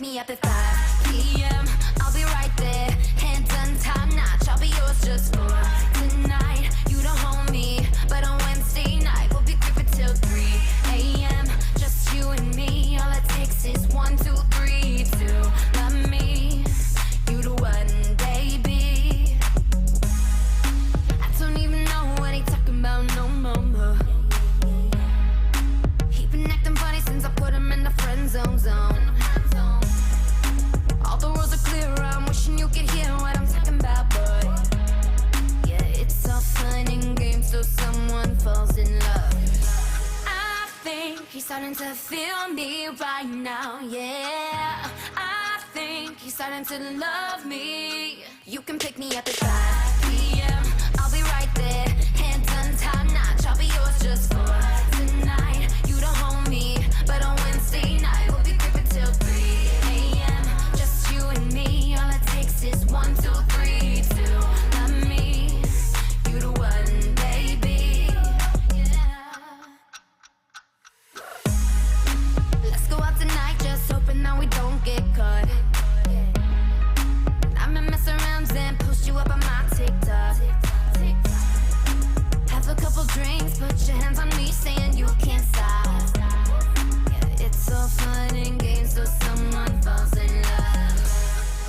me up at 5 p.m. I'll be right there, hands done, top notch. I'll be yours just for tonight. You don't hold me, but on Wednesday night we'll be creeping till 3 a.m. Just you and me. All it takes is 1, 2, 3 to love me. You the one, baby. I don't even know what he talking about no more. He been acting funny since I put him in the friend zone. All the rules are clear, I'm wishing you could hear what I'm talking about, but yeah, it's all fun and games till someone falls in love. I think he's starting to feel me right now, yeah. I think he's starting to love me. You can pick me up at 5 p.m. I'll be right there, hands done, top notch. I'll be yours just for tonight. You don't hold me, but on Wednesday night we'll be creeping till 3 a.m. Just you and me. All it takes is 1, 2, 3 to love me. You the one, baby. Yeah. Let's go out tonight, just hoping that we don't get caught. I'ma mess around and post you up on my TikTok. Have a couple drinks, put your hands on me, saying you can't stop. Yeah, it's all fun and games till someone falls in love.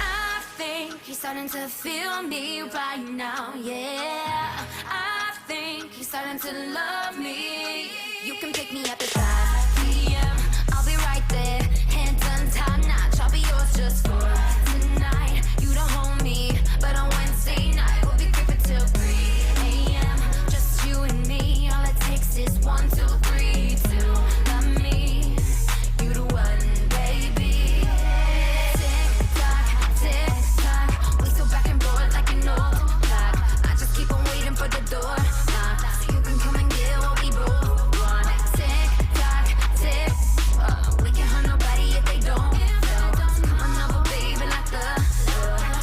I think he's starting to feel me right now, yeah. I think he's starting to love me. You can pick me up at 5 p.m. I'll be right there, hands done, top notch. I'll be yours just for tonight. You don't hold me, but on Wednesday night we'll be creeping till 3 a.m. Just you and me. All it takes is 1, 2, 3 to love me. You the one, baby. Tick tock, we so back and forth like an old clock. I just keep on waiting for the door knock, so you can come and get what we both want. Tick tock, we can hurt nobody if they don't. Come on over, baby, like the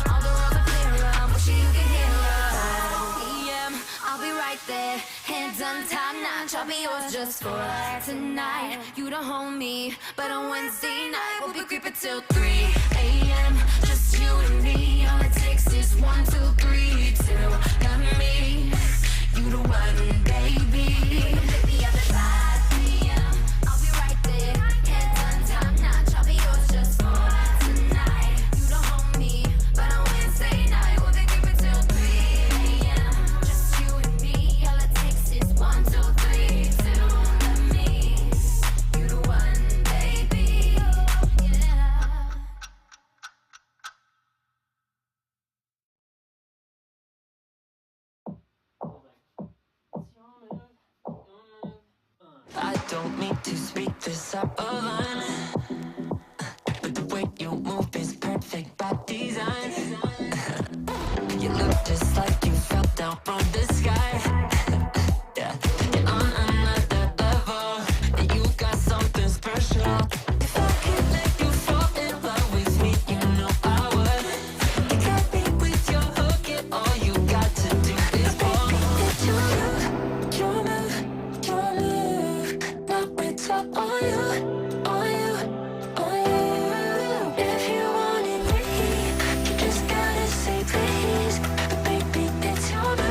all the roads are clear. I'm wishing you could hear us. 5 p.m. I'll be right there, hands on top notch. I'll be yours just for tonight. You don't hold me, but on Wednesday night we'll be creeping till 3 a.m. Just you and me. All it takes is 1, 2, 3 to love me. You the one, baby. Baby, I'm at 5 p.m. I'll be right there, hands on top notch. I'll be yours just for tonight. You don't hold me, but on Wednesday night we'll be creeping till 3 a.m. Just you and me. All it takes is 1, 2, 3 to love me. You the one, baby. Yeah. I don't mean to speak this out of line, but the way you move is perfect by design. You look just like you fell down from the sky. Yeah, you're on another level, and you got something special. If I could let you fall in love with me, you know I would. You got me with your hook, and all you got to do is walk. It's your move, your move, your move. Now it's all on you, on you, on you. If you want it, you just gotta say please. Baby, it's your move.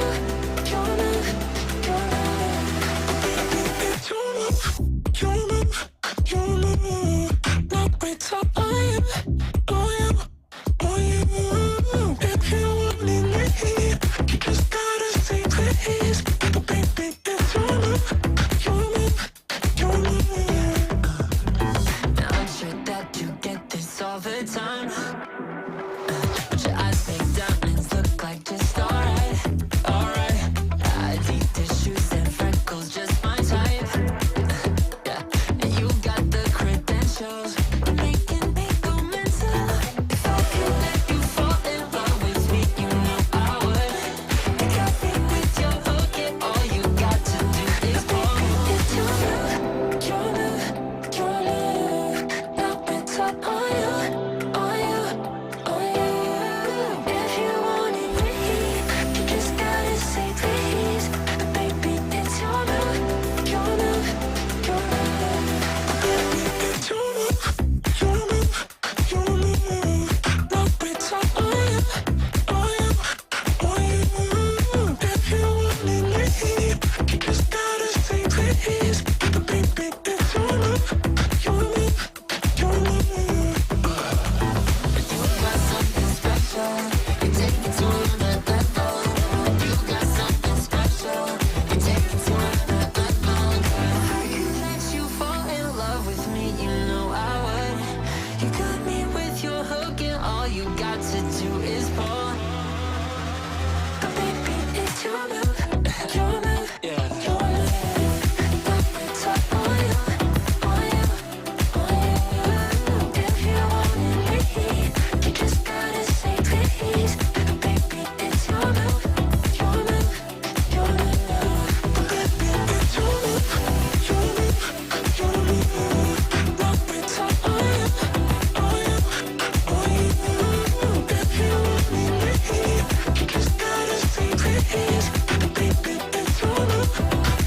hands, baby, it's your move,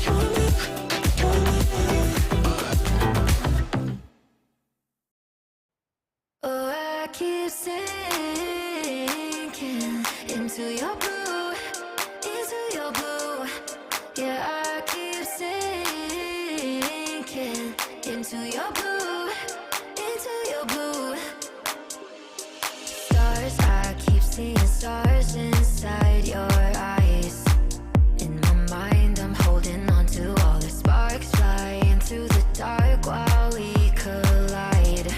your move, your move. Oh, I keep sinking into your blue, into your blue. Yeah, I keep sinking into your blue, into your blue. Stars, I keep seeing stars inside your eyes. In my mind, I'm holding on to all the sparks, flying through the dark while we collide.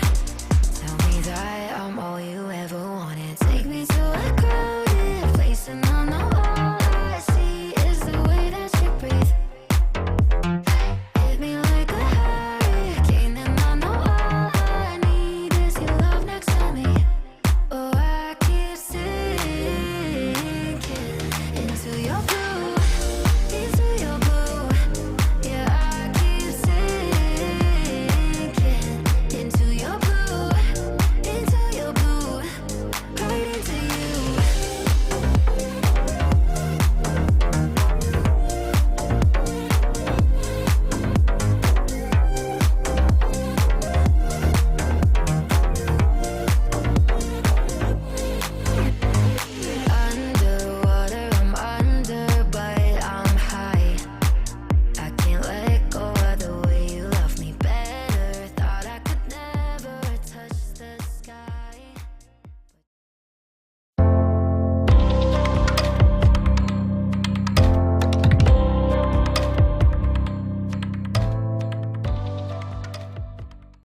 Tell me that I'm all you ever wanted. Take me to a crowded place, and on the wall I see is the way that you breathe. Hit me like a hurricane, and I know all I need is your love next to me. Oh, I keep sinking into your blue.